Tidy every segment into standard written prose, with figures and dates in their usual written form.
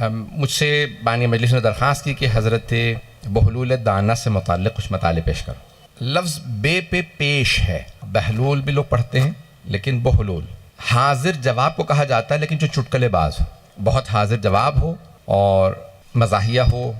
مجھ سے بانی مجلس نے درخواست کی کہ حضرت بہلول دانا سے متعلق کچھ مطالب پیش کرو۔ لفظ بے پہ پیش ہے، بہلول بھی لوگ پڑھتے ہیں لیکن بہلول حاضر جواب کو کہا جاتا ہے، لیکن جو چٹکلے باز ہو، بہت حاضر جواب ہو اور مزاحیہ ہو،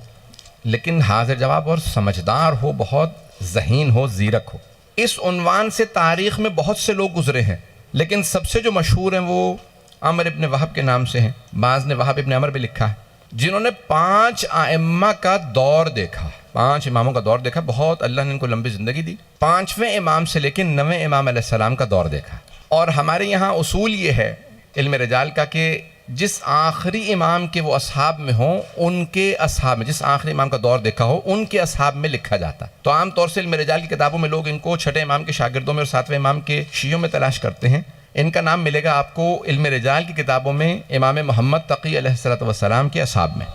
لیکن حاضر جواب اور سمجھدار ہو، بہت ذہین ہو، زیرک ہو۔ اس عنوان سے تاریخ میں بہت سے لوگ گزرے ہیں، لیکن سب سے جو مشہور ہیں وہ عمر ابن وہب کے نام سے ہیں، بعض نے وہب ابن عمر بھی لکھا ہے، جنہوں نے 5 ائمہ کا دور دیکھا، 5 اماموں کا دور دیکھا، بہت اللہ نے ان کو لمبی زندگی دی، 5ویں امام سے لے کے 9ویں امام علیہ السلام کا دور دیکھا۔ اور ہمارے یہاں اصول یہ ہے علم رجال کا کہ جس آخری امام کے وہ اصحاب میں ہوں، ان کے اصحاب میں، جس آخری امام کا دور دیکھا ہو ان کے اصحاب میں لکھا جاتا ہے۔ تو عام طور سے علم رجال کی کتابوں میں لوگ ان کو 6 امام کے شاگردوں میں اور 7ویں امام کے شیعوں میں تلاش کرتے ہیں۔ ان کا نام ملے گا آپ کو علم رجال کی کتابوں میں امام محمد تقی علیہ السلام کے اصحاب میں۔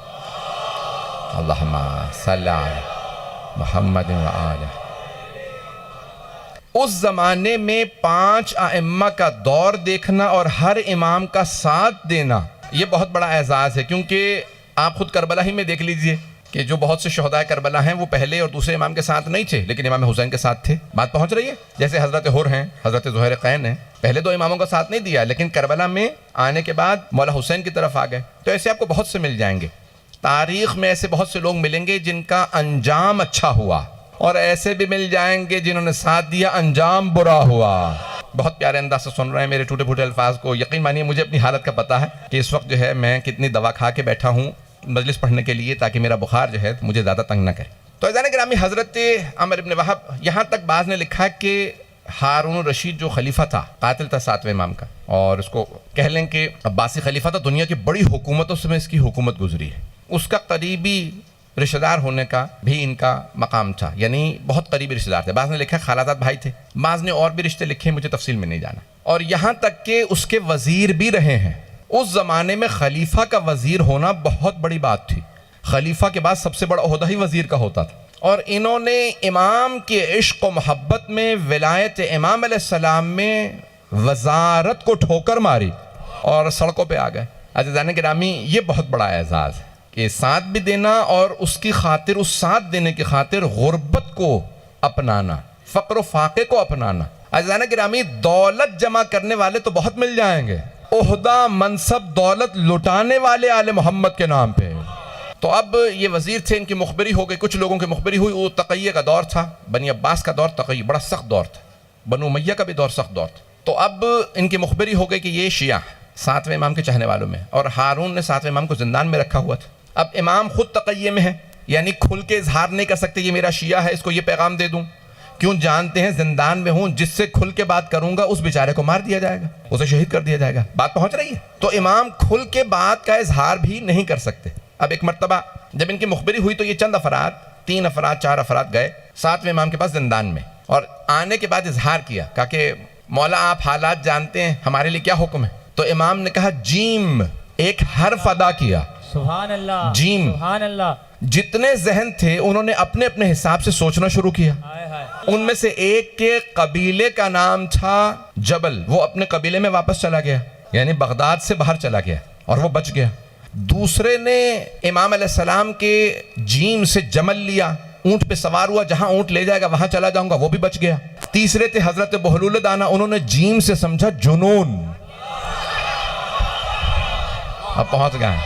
اللہم صلی علی محمد و آلہ۔ اس زمانے میں 5 ائمہ کا دور دیکھنا اور ہر امام کا ساتھ دینا یہ بہت بڑا اعزاز ہے، کیونکہ آپ خود کربلا ہی میں دیکھ لیجئے کہ جو بہت سے شہداء کربلا ہیں وہ پہلے اور دوسرے امام کے ساتھ نہیں تھے، لیکن امام حسین کے ساتھ تھے۔ بات پہنچ رہی ہے؟ جیسے حضرت حر ہیں، حضرت زہیر قین ہیں، پہلے 2 اماموں کا ساتھ نہیں دیا، لیکن کربلا میں آنے کے بعد مولا حسین کی طرف آ گئے۔ تو ایسے آپ کو بہت سے مل جائیں گے، تاریخ میں ایسے بہت سے لوگ ملیں گے جن کا انجام اچھا ہوا، اور ایسے بھی مل جائیں گے جنہوں نے ساتھ دیا، انجام برا ہوا۔ بہت پیارے انداز سے سن رہے ہیں میرے ٹوٹے پھوٹے الفاظ کو، یقین مانیے مجھے اپنی حالت کا پتہ ہے کہ اس وقت جو ہے میں کتنی دوا کھا کے بیٹھا ہوں مجلس پڑھنے کے لیے، تاکہ میرا بخار جو ہے مجھے زیادہ تنگ نہ کرے۔ تو عزیزان گرامی، حضرت عمر ابن وہب، یہاں تک بعض نے لکھا کہ ہارون الرشید جو خلیفہ تھا، قاتل تھا 7ویں امام کا، اور اس کو کہہ لیں کہ عباسی خلیفہ تھا، دنیا کی بڑی حکومتوں سے میں اس کی حکومت گزری ہے، اس کا قریبی رشتہ دار ہونے کا بھی ان کا مقام تھا، یعنی بہت قریبی رشتہ دار تھے۔ بعض نے لکھا خالازاد بھائی تھے، بعض نے اور بھی رشتے لکھے، مجھے تفصیل میں نہیں جانا۔ اور یہاں تک کہ اس کے وزیر بھی رہے ہیں۔ اس زمانے میں خلیفہ کا وزیر ہونا بہت بڑی بات تھی، خلیفہ کے بعد سب سے بڑا عہدہ ہی وزیر کا ہوتا تھا۔ اور انہوں نے امام کے عشق و محبت میں، ولایت امام علیہ السلام میں وزارت کو ٹھوکر ماری اور سڑکوں پہ آ گئے۔ عزیزان گرامی، یہ بہت بڑا اعزاز ہے کہ ساتھ بھی دینا اور اس کی خاطر، اس ساتھ دینے کی خاطر غربت کو اپنانا، فقر و فاقے کو اپنانا۔ عزیزان گرامی، دولت جمع کرنے والے تو بہت مل جائیں گے، عہدہ، منصب، دولت لٹانے والے آل محمد کے نام پہ۔ تو اب یہ وزیر تھے، ان کی مخبری ہو گئی، کچھ لوگوں کی مخبری ہوئی۔ وہ تقیہ کا دور تھا، بنی عباس کا دور، تقیہ بڑا سخت دور تھا، بنو امیہ کا بھی دور سخت دور تھا۔ تو اب ان کی مخبری ہو گئی کہ یہ شیعہ 7ویں امام کے چاہنے والوں میں، اور ہارون نے 7ویں امام کو زندان میں رکھا ہوا تھا۔ اب امام خود تقیہ میں ہے، یعنی کھل کے اظہار نہیں کر سکتے یہ میرا شیعہ ہے، اس کو یہ پیغام دے دوں، کیوں جانتے ہیں زندان میں ہوں، جس سے کھل کے بات کروں گا اس بیچارے کو مار دیا جائے گا، اسے شہید کر دیا جائے گا۔ بات پہنچ رہی ہے؟ تو امام کھل کے بات کا اظہار بھی نہیں کر سکتے۔ اب ایک مرتبہ جب ان کی مخبری ہوئی تو یہ چند افراد، 3 افراد 4 افراد گئے 7ویں امام کے پاس زندان میں، اور آنے کے بعد اظہار کیا، کہا کہ مولا آپ حالات جانتے ہیں، ہمارے لیے کیا حکم ہے؟ تو امام نے کہا جیم، ایک حرف ادا کیا، سبحان اللہ، جیم۔ سبحان اللہ۔ جتنے ذہن تھے انہوں نے اپنے اپنے حساب سے سوچنا شروع کیا۔ ان میں سے ایک کے قبیلے کا نام تھا جبل، وہ اپنے قبیلے میں واپس چلا گیا، یعنی بغداد سے باہر چلا گیا اور وہ بچ گیا۔ دوسرے نے امام علیہ السلام کے جیم سے جمل لیا، اونٹ پہ سوار ہوا، جہاں اونٹ لے جائے گا وہاں چلا جاؤں گا، وہ بھی بچ گیا۔ تیسرے تھے حضرت بہلول دانا، انہوں نے جیم سے سمجھا جنون، اب پہنچ گئے۔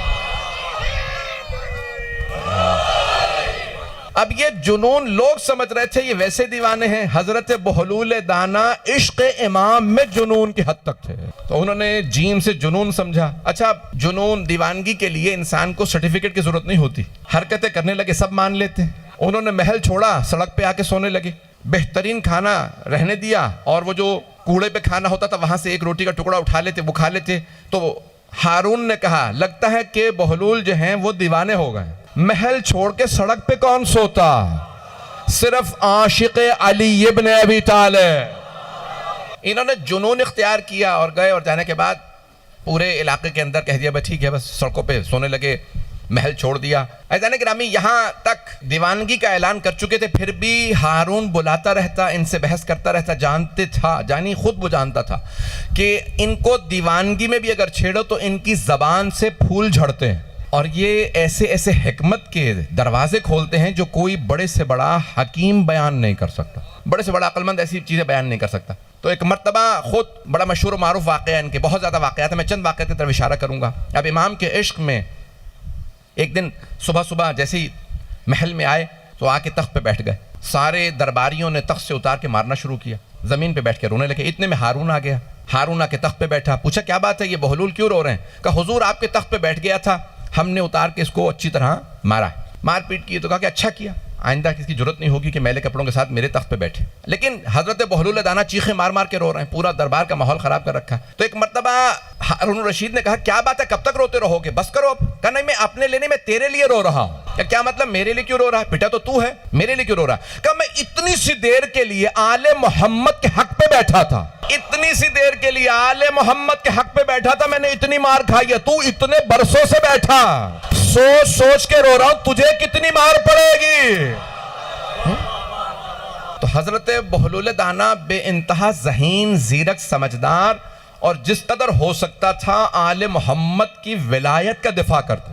اب یہ جنون لوگ سمجھ رہے تھے یہ ویسے دیوانے ہیں، حضرت بہلول دانا عشق امام میں جنون کی حد تک تھے، تو انہوں نے جیم سے جنون سمجھا۔ اچھا، جنون دیوانگی کے لیے انسان کو سرٹیفکیٹ کی ضرورت نہیں ہوتی، حرکتیں کرنے لگے سب مان لیتے ہیں۔ انہوں نے محل چھوڑا، سڑک پہ آ کے سونے لگے، بہترین کھانا رہنے دیا، اور وہ جو کوڑے پہ کھانا ہوتا تھا وہاں سے ایک روٹی کا ٹکڑا اٹھا لیتے، وہ کھا لیتے۔ تو ہارون نے کہا لگتا ہے کہ بہلول جو ہیں وہ دیوانے ہو گئے، محل چھوڑ کے سڑک پہ کون سوتا؟ صرف عاشق علی ابن ابی طالب۔ انہوں نے جنون اختیار کیا اور گئے، اور جانے کے بعد پورے علاقے کے اندر کہہ دیا بس ٹھیک ہے، بس سڑکوں پہ سونے لگے، محل چھوڑ دیا۔ عزیزان گرامی، یہاں تک دیوانگی کا اعلان کر چکے تھے، پھر بھی ہارون بلاتا رہتا، ان سے بحث کرتا رہتا، جانتے تھا، جانی خود وہ جانتا تھا کہ ان کو دیوانگی میں بھی اگر چھیڑو تو ان کی زبان سے پھول جھڑتے ہیں، اور یہ ایسے ایسے حکمت کے دروازے کھولتے ہیں جو کوئی بڑے سے بڑا حکیم بیان نہیں کر سکتا، بڑے سے بڑا عقل مند ایسی چیزیں بیان نہیں کر سکتا۔ تو ایک مرتبہ خود بڑا مشہور و معروف واقعہ، ان کے بہت زیادہ واقعات ہیں، میں چند واقعات کی طرف اشارہ کروں گا۔ اب امام کے عشق میں ایک دن صبح صبح جیسے ہی محل میں آئے تو آ کے تخت پہ بیٹھ گئے، سارے درباریوں نے تخت سے اتار کے مارنا شروع کیا، زمین پہ بیٹھ کے رونے لگے۔ اتنے میں ہارون آ گیا، ہارون آ کے تخت پہ بیٹھا، پوچھا کیا بات ہے، یہ بہلول کیوں رو رہے ہیں؟ کہا حضور آپ کے تخت پہ بیٹھ گیا تھا، ہم نے اتار کے اس کو اچھی طرح مارا ہے، مار پیٹ کی۔ تو کہا کہ اچھا کیا، آئندہ کسی کی ضرورت نہیں ہوگی کہ میلے کپڑوں کے ساتھ میرے تخت پہ بیٹھے۔ لیکن حضرت بہلول دانا چیخیں مار مار کے رو رہے ہیں، پورا دربار کا ماحول خراب کر رکھا ہے۔ تو ایک مرتبہ ہارون الرشید نے کہا کیا بات ہے، کب تک روتے رہو گے، بس کرو اب۔ کہا نہیں، میں اپنے لیے نہیں، میں تیرے لیے رو رہا ہوں۔ کیا مطلب، میرے لیے کیوں رو رہا ہے، پٹا تو ہے، میرے لیے کیوں رو رہا ہے؟ کہا میں اتنی سی دیر کے لیے آل محمد کے حق پہ بیٹھا تھا، اتنی سی دیر کے لیے آل محمد کے حق پہ بیٹھا تھا، میں نے اتنی مار کھائی ہے، تو اتنے برسوں سے بیٹھا، سوچ سوچ کے رو رہا ہوں تجھے کتنی مار پڑے گی۔ تو حضرت بہلول دانا بے انتہا ذہین، زیرک، سمجھدار، اور جس قدر ہو سکتا تھا آل محمد کی ولایت کا دفاع کرتے،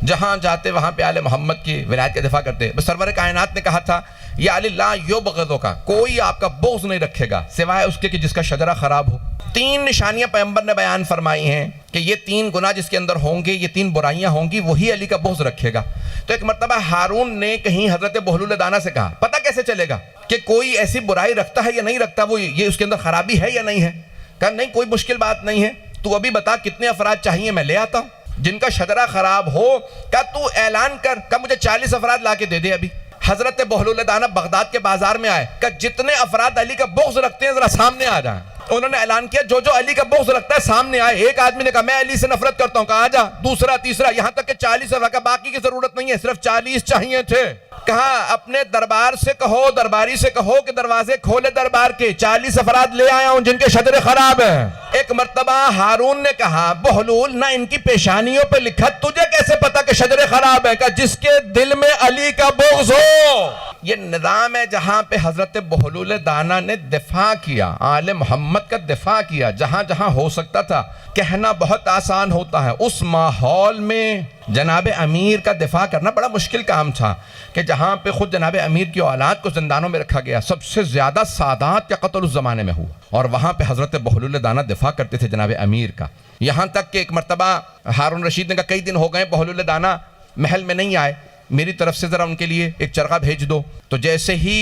جہاں جاتے وہاں پہ آل محمد کی ولایت کا دفاع کرتے۔ بس سرور کائنات نے کہا تھا یا علی لا یبغضک، کوئی آپ کا بغض نہیں رکھے گا سوائے اس کے کہ جس کا شجرہ خراب ہو۔ تین نشانیاں پیغمبر نے بیان فرمائی ہیں کہ یہ تین گناہ جس کے اندر ہوں گے، یہ تین برائیاں ہوں گی، وہی علی کا بغض رکھے گا۔ تو ایک مرتبہ ہارون نے کہیں حضرت بہلول دانا سے کہا پتہ کیسے چلے گا کہ کوئی ایسی برائی رکھتا ہے یا نہیں رکھتا، وہ یہ اس کے اندر خرابی ہے یا نہیں ہے؟ کہا نہیں، کوئی مشکل بات نہیں ہے، تو ابھی بتا کتنے افراد چاہیے، میں لے آتا ہوں جن کا شجرہ خراب ہو۔ کہا تو اعلان کر، کہا مجھے 40 افراد لا کے دے دے ابھی۔ حضرت بہلول دانا بغداد کے بازار میں آئے، کہا جتنے افراد علی کا بغض رکھتے ہیں ذرا سامنے آ جائیں۔ انہوں نے اعلان کیا جو علی کا بغض رکھتا ہے سامنے آئے۔ ایک آدمی نے کہا میں علی سے نفرت کرتا ہوں، کہا آ جا، دوسرا، تیسرا، یہاں تک کہ 40 افراد، کا باقی کی ضرورت نہیں ہے، صرف 40 چاہیے تھے۔ کہا اپنے دربار سے کہو، درباری سے کہو کہ دروازے کھولے دربار کے، 40 افراد لے آیا ہوں جن کے شجرے خراب ہیں۔ ایک مرتبہ ہارون نے کہا بہلول نہ ان کی پیشانیوں پہ لکھا، تجھے کیسے پتا کہ شجرے خراب ہیں؟ کہا جس کے دل میں علی کا بغض ہو۔ یہ نظام ہے جہاں پہ حضرت بہلول دانا نے دفاع کیا، آل محمد کا دفاع کیا، جہاں جہاں ہو سکتا تھا۔ کہنا بہت آسان ہوتا ہے، اس ماحول میں جناب امیر کا دفاع کرنا بڑا مشکل کام تھا کہ جہاں پہ خود جناب امیر کی اولاد کو زندانوں میں رکھا گیا، سب سے زیادہ سادات کا قتل اس زمانے میں ہوا، اور وہاں پہ حضرت بہلول دانا دفاع کرتے تھے جناب امیر کا۔ یہاں تک کہ ایک مرتبہ ہارون رشید نے کہا کئی دن ہو گئے بہلول دانا محل میں نہیں آئے، میری طرف سے ذرا ان کے لیے ایک چرغہ بھیج دو۔ تو جیسے ہی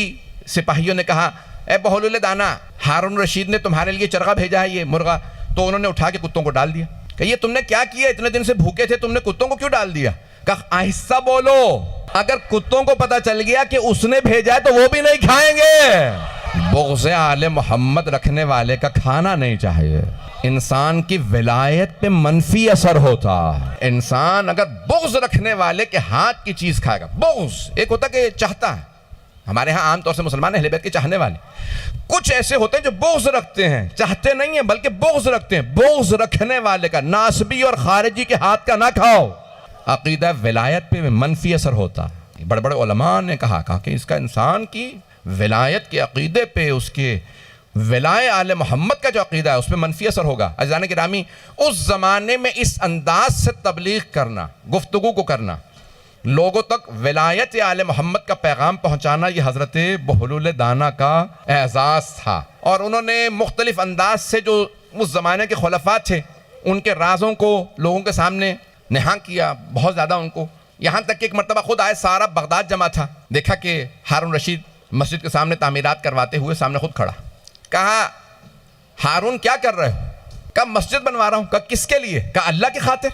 سپاہیوں نے کہا اے بہلول دانا، ہارون رشید نے تمہارے لیے چرغہ بھیجا ہے، یہ مرغا، تو انہوں نے اٹھا کے کتوں کو ڈال دیا۔ کہ یہ تم نے کیا کیا، اتنے دن سے بھوکے تھے، تم نے کتوں کو کیوں ڈال دیا؟ کہا آہستہ بولو، اگر کتوں کو پتا چل گیا کہ اس نے بھیجا ہے تو وہ بھی نہیں کھائیں گے۔ بغض آل محمد رکھنے والے کا کھانا نہیں چاہیے، انسان کی ولایت پہ منفی اثر ہوتا ہے۔ انسان اگر بغض رکھنے والے کے ہاتھ کی چیز کھائے گا، بغض ایک ہوتا کہ چاہتا ہے، ہمارے ہاں عام طور سے مسلمان اہل بیت کے چاہنے والے، کچھ ایسے ہوتے ہیں جو بغض رکھتے ہیں، چاہتے نہیں ہیں بلکہ بغض رکھتے ہیں۔ بغض رکھنے والے کا، ناسبی اور خارجی کے ہاتھ کا نہ کھاؤ، عقیدہ ولایت پہ منفی اثر ہوتا ہے۔ بڑے بڑے علماء نے کہا کہ اس کا انسان کی ولایت کے عقیدے پہ، اس کے ولائے آل محمد کا جو عقیدہ ہے اس پہ منفی اثر ہوگا۔ عزیزان گرامی، اس زمانے میں اس انداز سے تبلیغ کرنا، گفتگو کو کرنا، لوگوں تک ولایت آل محمد کا پیغام پہنچانا، یہ حضرت بہلول دانا کا اعزاز تھا۔ اور انہوں نے مختلف انداز سے جو اس زمانے کے خلفاء تھے ان کے رازوں کو لوگوں کے سامنے نہاں کیا، بہت زیادہ ان کو، یہاں تک کہ ایک مرتبہ خود آئے، سارا بغداد جمع تھا، دیکھا کہ ہارون رشید مسجد کے سامنے تعمیرات کرواتے ہوئے سامنے خود کھڑا۔ کہا ہارون کیا کر رہے ہو؟ کہا مسجد بنوا رہا ہوں۔ کہا کس کے لیے؟ کہا اللہ کی خاطر۔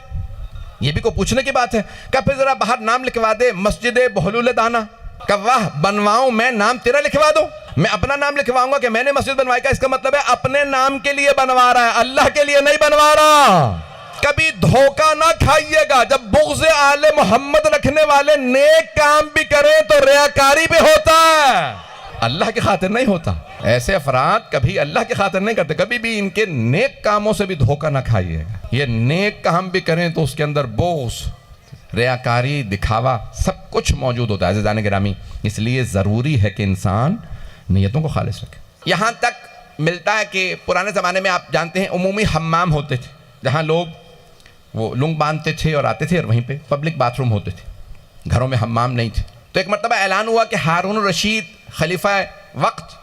یہ بھی کوئی پوچھنے کی بات ہے؟ کہا پھر ذرا باہر نام لکھوا دے، مسجد بہلول دانا۔ کہا واہ، بنواؤں میں، نام تیرا لکھوا دوں؟ میں اپنا نام لکھواؤں گا کہ میں نے مسجد بنوائی؟ کا اس کا مطلب ہے اپنے نام کے لیے بنوا رہا ہے، اللہ کے لیے نہیں بنوا رہا۔ کبھی دھوکہ نہ کھائیے گا، جب بغض آل محمد رکھنے والے نیک کام بھی کریں تو ریاکاری بھی ہوتا ہے، اللہ کی خاطر نہیں ہوتا۔ ایسے افراد کبھی اللہ کی خاطر نہیں کرتے، کبھی بھی ان کے نیک کاموں سے بھی دھوکہ نہ کھائیے گا۔ یہ نیک کام بھی کریں تو اس کے اندر بغض، ریاکاری، دکھاوا سب کچھ موجود ہوتا ہے۔ عزیزان گرامی، اس لیے ضروری ہے کہ انسان نیتوں کو خالص رکھے۔ یہاں تک ملتا ہے کہ پرانے زمانے میں آپ جانتے ہیں عمومی حمام ہوتے تھے، جہاں لوگ وہ لنگ باندھتے تھے اور آتے تھے اور وہیں پہ پبلک باتھ روم ہوتے تھے, گھروں میں حمام نہیں تھے. تو ایک مرتبہ اعلان ہوا کہ ہارون الرشید خلیفہ وقت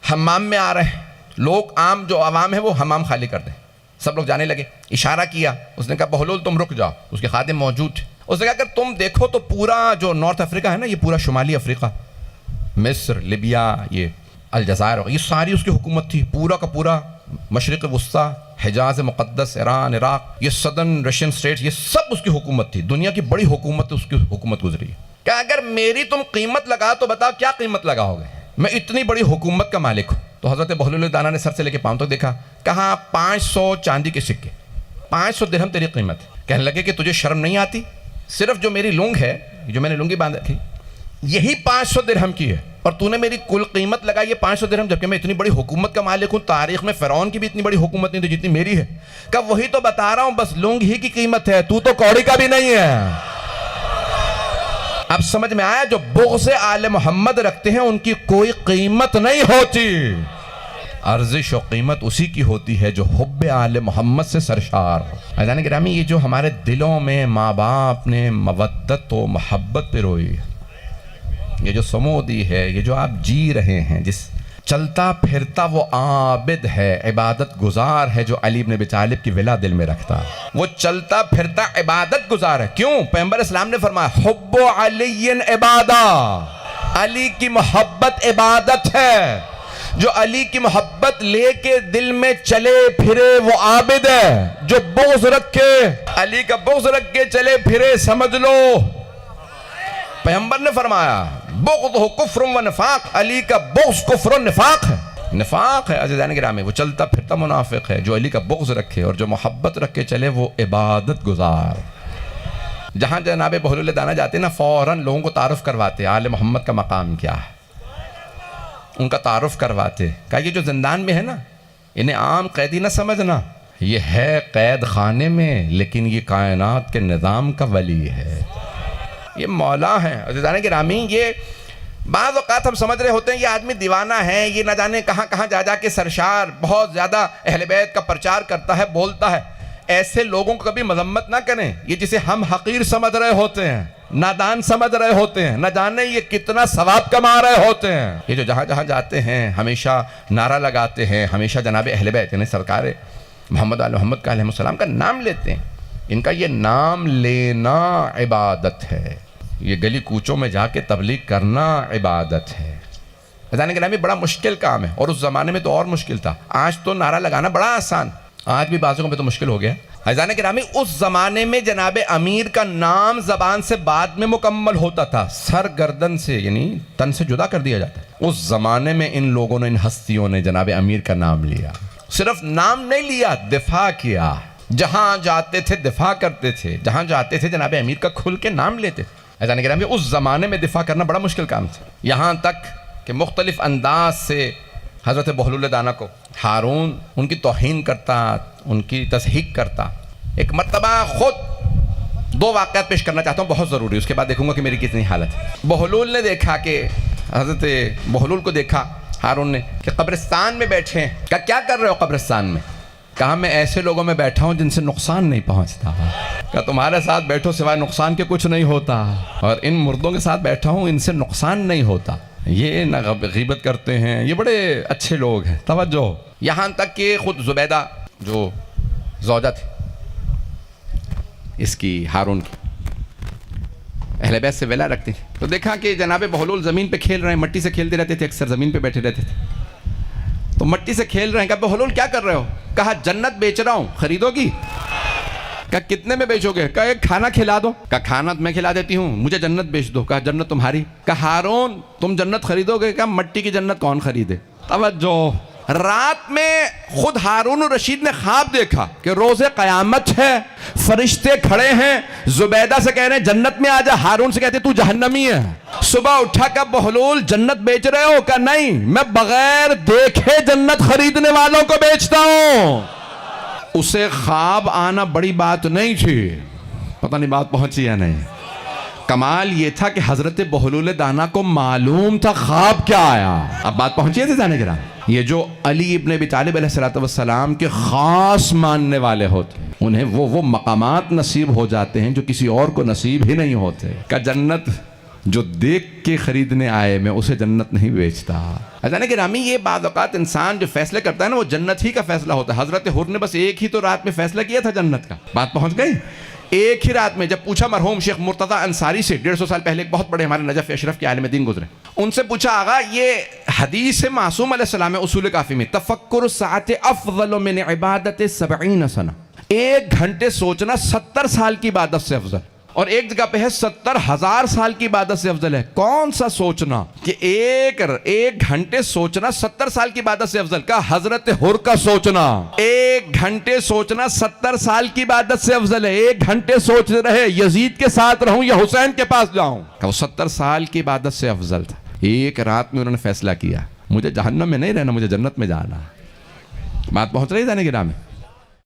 حمام میں آ رہے ہیں, لوگ عام جو عوام ہے وہ حمام خالی کر دیں. سب لوگ جانے لگے, اشارہ کیا, اس نے کہا بہلول تم رک جاؤ. اس کے خادم موجود تھے. اس نے کہا اگر تم دیکھو تو پورا جو نارتھ افریقہ ہے نا, یہ پورا شمالی افریقہ, مصر, لیبیا, یہ الجزائر, یہ ساری اس کی حکومت تھی. پورا کا پورا مشرق وسطیٰ, حجاز مقدس, ایران, عراق, یہ سدرن رشین سٹیٹس, یہ سب اس کی حکومت تھی. دنیا کی بڑی حکومت اس کی حکومت گزری ہے. کہ اگر میری تم قیمت لگا تو بتاؤ کیا قیمت لگاؤ گے؟ میں اتنی بڑی حکومت کا مالک ہوں. تو حضرت بہلول دانا نے سر سے لے کے پاؤں تک دیکھا, کہا 500 چاندی کے سکے, 500 درہم تیری قیمت. کہنے لگے کہ تجھے شرم نہیں آتی؟ صرف جو میری لنگ ہے, جو میں نے لنگی باندھ رکھی, یہی 500 درہم کی ہے, اور تو نے میری کل قیمت لگائی ہے 500 درہم, جبکہ میں اتنی بڑی حکومت کا مالک ہوں. تاریخ میں فرعون کی بھی اتنی بڑی حکومت نہیں تھی جتنی میری ہے. کہ وہی تو بتا رہا ہوں, بس لنگ ہی کی قیمت ہے, تو کوڑی کا بھی نہیں ہے. اب سمجھ میں آیا, جو بغض آل محمد رکھتے ہیں ان کی کوئی قیمت نہیں ہوتی. ارزش و قیمت اسی کی ہوتی ہے جو حب آل محمد سے سرشار ہو. عزیزان گرامی, یہ جو ہمارے دلوں میں ماں باپ نے مودت و محبت پہ روئی, یہ جو سمودی ہے, یہ جو آپ جی رہے ہیں, جس چلتا پھرتا وہ عابد ہے, عبادت گزار ہے جو علی بن ابی طالب کی ولا دل میں رکھتا. وہ چلتا پھرتا عبادت گزار ہے. کیوں؟ پیغمبر اسلام نے فرمایا حب علی عبادہ, علی کی محبت عبادت ہے. جو علی کی محبت لے کے دل میں چلے پھرے وہ عابد ہے. جو بغض رکھ کے, علی کا بغض رکھ کے چلے پھرے, سمجھ لو پیغمبر نے فرمایا بغض ہو کفر و نفاق, علی کا بغض کفر و نفاق ہے. نفاق ہے عزیزان گرامی, وہ چلتا پھرتا منافق ہے. جو علی کا بغض رکھے اور جو محبت رکھ کے چلے وہ عبادت گزار. جہاں جناب بہلول دانا جاتے نا, فوراً لوگوں کو تعارف کرواتے آل محمد کا مقام کیا ہے, ان کا تعارف کرواتے. کہا یہ جو زندان میں ہے نا, انہیں عام قیدی نہ سمجھنا, یہ ہے قید خانے میں لیکن یہ کائنات کے نظام کا ولی ہے, یہ مولا ہے. عزیزان گرامی, یہ بعض اوقات ہم سمجھ رہے ہوتے ہیں یہ آدمی دیوانہ ہے, یہ نہ جانے کہاں کہاں جا جا کے سرشار بہت زیادہ اہل بیت کا پرچار کرتا ہے, بولتا ہے. ایسے لوگوں کو کبھی مذمت نہ کریں. یہ جسے ہم حقیر سمجھ رہے ہوتے ہیں, نادان سمجھ رہے ہوتے ہیں, نہ جانے یہ کتنا ثواب کما رہے ہوتے ہیں. یہ جو جہاں جہاں جاتے ہیں ہمیشہ نعرہ لگاتے ہیں, ہمیشہ جناب اہل بیت یعنی سرکار محمد علیہ محمد کا علیہ السلام کا نام لیتے ہیں. ان کا یہ نام لینا عبادت ہے. یہ گلی کوچوں میں جا کے تبلیغ کرنا عبادت ہے. عزیزان گرامی, بڑا مشکل کام ہے, اور اس زمانے میں تو اور مشکل تھا. آج تو نعرہ لگانا بڑا آسان, آج بھی بعضوں میں تو مشکل ہو گیا. عزیزان گرامی, اس زمانے میں جناب امیر کا نام زبان سے بعد میں مکمل ہوتا تھا, سر گردن سے یعنی تن سے جدا کر دیا جاتا. اس زمانے میں ان لوگوں نے, ان ہستیوں نے جناب امیر کا نام لیا. صرف نام نہیں لیا, دفاع کیا. جہاں جاتے تھے دفاع کرتے تھے, جہاں جاتے تھے جناب امیر کا کھل کے نام لیتے تھے. عزیزان گرامی, اس زمانے میں دفاع کرنا بڑا مشکل کام تھا. یہاں تک کہ مختلف انداز سے حضرت بہلول دانا کو ہارون ان کی توہین کرتا, ان کی تضحیک کرتا. ایک مرتبہ خود 2 واقعات پیش کرنا چاہتا ہوں, بہت ضروری, اس کے بعد دیکھوں گا کہ میری کتنی حالت ہے. بہلول نے دیکھا کہ حضرت بہلول کو دیکھا ہارون نے کہ قبرستان میں بیٹھے ہیں. کہا کیا کر رہے ہو قبرستان میں؟ کہا میں ایسے لوگوں میں بیٹھا ہوں جن سے نقصان نہیں پہنچتا. کہا تمہارے ساتھ بیٹھو سوائے نقصان کے کچھ نہیں ہوتا, اور ان مردوں کے ساتھ بیٹھا ہوں ان سے نقصان نہیں ہوتا. یہ نہ غیبت کرتے ہیں, یہ بڑے اچھے لوگ ہیں. توجہ, یہاں تک کہ خود زبیدہ جو زوجہ تھی اس کی ہارون کی, اہل بیت سے ولا رکھتی تھی, تو دیکھا کہ جناب بہلول زمین پہ کھیل رہے ہیں. مٹی سے کھیلتے رہتے تھے, اکثر زمین پہ بیٹھے رہتے تھے, تو مٹی سے کھیل رہے ہیں. کہا بہلول کیا کر رہے ہو؟ کہا جنت بیچ رہا ہوں, خریدو گی؟ کہا کتنے میں بیچو گے؟ کہا ایک کھانا کھلا دو. کہا کھانا میں کھلا دیتی ہوں, مجھے جنت بیچ دو. کہا جنت تمہاری. کہا ہارون تم جنت خریدو گے؟ کہا مٹی کی جنت کون خریدے. توجہ, رات میں خود ہارون الرشید نے خواب دیکھا کہ روز قیامت ہے, فرشتے کھڑے ہیں, زبیدہ سے کہہ رہے ہیں جنت میں آ جا. ہارون سے کہتے تو جہنمی ہے. صبح اٹھا کہ بہلول جنت بیچ رہے ہو؟ کہا نہیں, میں بغیر دیکھے جنت خریدنے والوں کو بیچتا ہوں. اسے خواب آنا بڑی بات نہیں تھی, پتہ نہیں بات پہنچی یا نہیں. کمال یہ تھا کہ حضرت بہلول دانا کو معلوم تھا خواب کیا آیا. اب بات پہنچی ہے جانے گرام. یہ جو علی ابن ابی طالب علیہ السلام کے خاص ماننے والے ہوتے ہیں انہیں وہ مقامات نصیب ہو جاتے ہیں جو کسی اور کو نصیب ہی نہیں ہوتے. کہ جنت جو دیکھ کے خریدنے آئے میں اسے جنت نہیں بیچتا. اچھا کہ رامی یہ بعض اوقات انسان جو فیصلے کرتا ہے نا وہ جنت ہی کا فیصلہ ہوتا ہے. حضرت حر نے بس ایک ہی تو رات میں فیصلہ کیا تھا جنت کا. بات پہنچ گئی. ایک ہی رات میں جب پوچھا مرحوم شیخ مرتضی انصاری سے 150 سال پہلے ایک بہت بڑے ہمارے نجف اشرف کے عالم دین گزرے, ان سے پوچھا آغا یہ حدیث معصوم علیہ السلام اصول کافی میں تفکر ساعت افضل من عبادت 70 سنہ, 1 گھنٹے سوچنا 70 سال کی عبادت سے افضل, اور ایک جگہ پہ ہے 70,000 سال کی عبادت سے افضل ہے. کون سا سوچنا کہ ایک گھنٹے سوچنا 70 سال کی عبادت سے افضل؟ کا حضرت حر کا سوچنا 1 گھنٹے سوچنا 70 سال کی عبادت سے افضل ہے. 1 گھنٹے سوچ رہے یزید کے ساتھ رہوں یا حسین کے پاس جاؤں, کہ وہ 70 سال کی عبادت سے افضل تھا. ایک رات میں انہوں نے فیصلہ کیا مجھے جہنم میں نہیں رہنا, مجھے جنت میں جانا. بات پہنچ رہی ہے جانے کے نام میں.